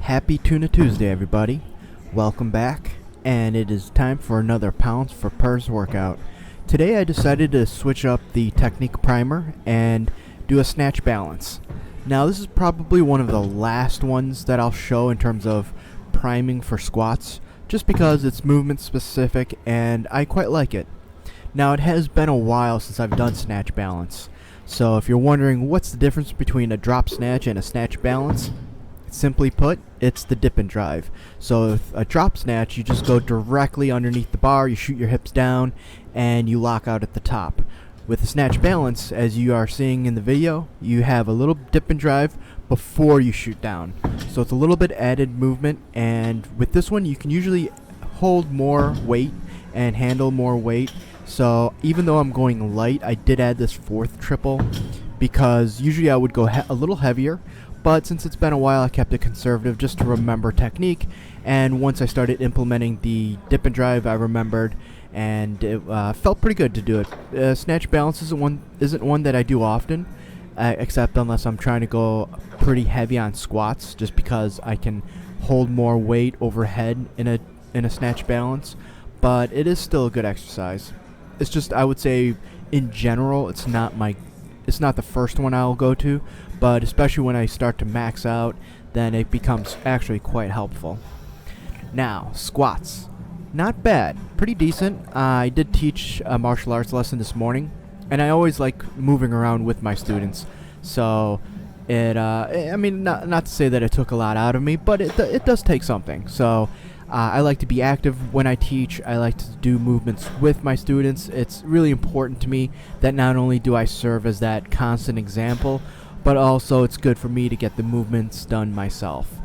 Happy Tuna Tuesday, everybody. Welcome back, and it is time for another Pounds for Purse workout. Today I decided to switch up the technique primer and do a snatch balance. Now this is probably one of the last ones that I'll show in terms of priming for squats, just because it's movement specific and I quite like it. Now it has been a while since I've done snatch balance, so if you're wondering what's the difference between a drop snatch and a snatch balance, simply put, it's the dip and drive. So with a drop snatch, you just go directly underneath the bar, you shoot your hips down, and you lock out at the top. With the snatch balance, as you are seeing in the video, you have a little dip and drive before you shoot down. So it's a little bit added movement, and with this one you can usually hold more weight and handle more weight. So even though I'm going light, I did add this fourth triple because usually I would go a little heavier, but since it's been a while I kept it conservative just to remember technique, and once I started implementing the dip and drive I remembered, and it felt pretty good to do it. Snatch balance isn't one that I do often, except unless I'm trying to go pretty heavy on squats, just because I can hold more weight overhead in a snatch balance, but it is still a good exercise. It's just, I would say in general, it's not the first one I'll go to, but especially when I start to max out, then it becomes actually quite helpful. Now, squats. Not bad, pretty decent. I did teach a martial arts lesson this morning, and I always like moving around with my students, so not to say that it took a lot out of me, but it does take something. So I like to be active when I teach. I like to do movements with my students. It's really important to me that not only do I serve as that constant example, but also it's good for me to get the movements done myself.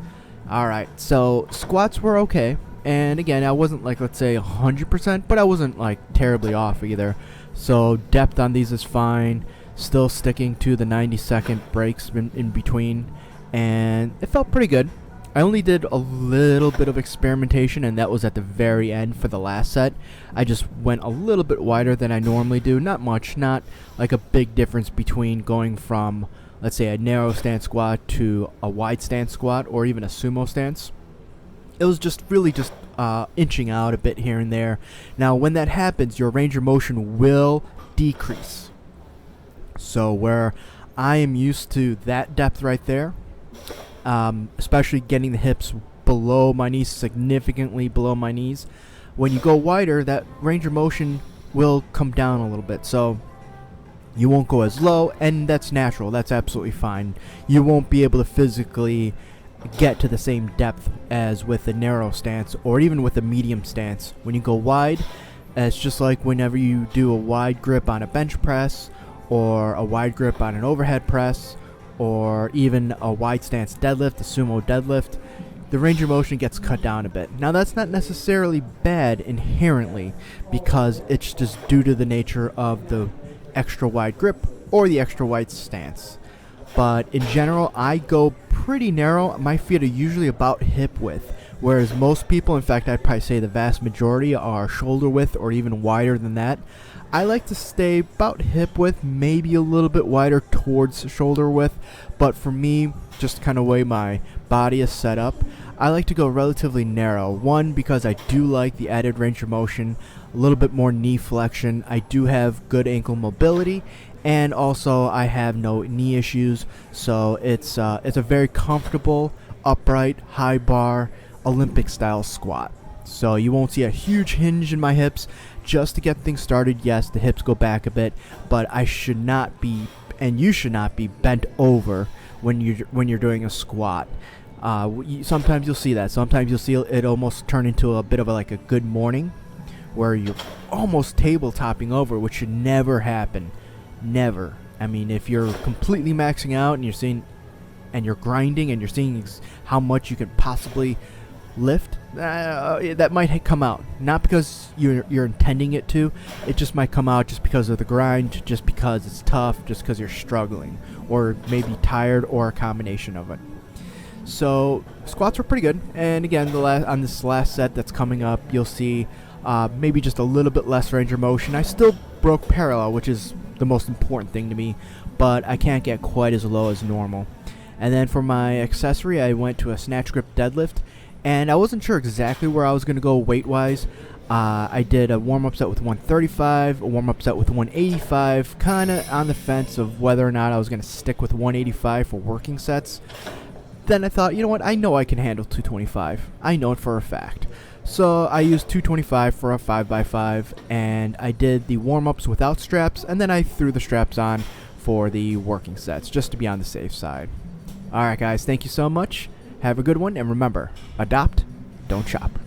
Alright, so squats were okay. And again, I wasn't like, let's say 100%, but I wasn't like terribly off either. So depth on these is fine. Still sticking to the 90-second breaks in between, and it felt pretty good. I only did a little bit of experimentation, and that was at the very end for the last set. I just went a little bit wider than I normally do. Not much, not like a big difference between going from, let's say, a narrow stance squat to a wide stance squat or even a sumo stance. It was just really just inching out a bit here and there. Now when that happens, your range of motion will decrease. So where I am used to that depth right there, especially getting the hips below my knees, significantly below my knees, when you go wider, that range of motion will come down a little bit. So you won't go as low, and that's natural. That's absolutely fine. You won't be able to physically get to the same depth as with a narrow stance or even with a medium stance. When you go wide, it's just like whenever you do a wide grip on a bench press or a wide grip on an overhead press or even a wide stance deadlift, a sumo deadlift, the range of motion gets cut down a bit. Now that's not necessarily bad inherently, because it's just due to the nature of the extra wide grip or the extra wide stance. But in general, I go pretty narrow. My feet are usually about hip width, whereas most people, in fact I'd probably say the vast majority, are shoulder width or even wider than that. I like to stay about hip width, maybe a little bit wider towards shoulder width, but for me, just kind of way my body is set up, I like to go relatively narrow. One, because I do like the added range of motion, a little bit more knee flexion. I do have good ankle mobility, and also I have no knee issues, so it's a very comfortable, upright, high bar, Olympic style squat. So you won't see a huge hinge in my hips. Just to get things started, yes, the hips go back a bit, but I should not be, and you should not be, bent over when you're doing a squat. Sometimes you'll see that. Sometimes you'll see it almost turn into a bit of a good morning, where you're almost tabletopping over, which should never happen. Never. I mean, if you're completely maxing out and you're grinding and you're seeing how much you can possibly lift, that might come out. Not because you're intending it to. It just might come out just because of the grind, just because it's tough, just because you're struggling, or maybe tired, or a combination of it. So squats were pretty good, and again, on this last set that's coming up, you'll see maybe just a little bit less range of motion. I still broke parallel, which is the most important thing to me, but I can't get quite as low as normal. And then for my accessory, I went to a snatch grip deadlift, and I wasn't sure exactly where I was going to go weight-wise. I did a warm-up set with 135, a warm-up set with 185, kind of on the fence of whether or not I was going to stick with 185 for working sets. Then I thought, you know what, I know I can handle 225. I know it for a fact. So I used 225 for a 5x5, and I did the warm-ups without straps, and then I threw the straps on for the working sets, just to be on the safe side. Alright guys, thank you so much. Have a good one, and remember, adopt, don't chop.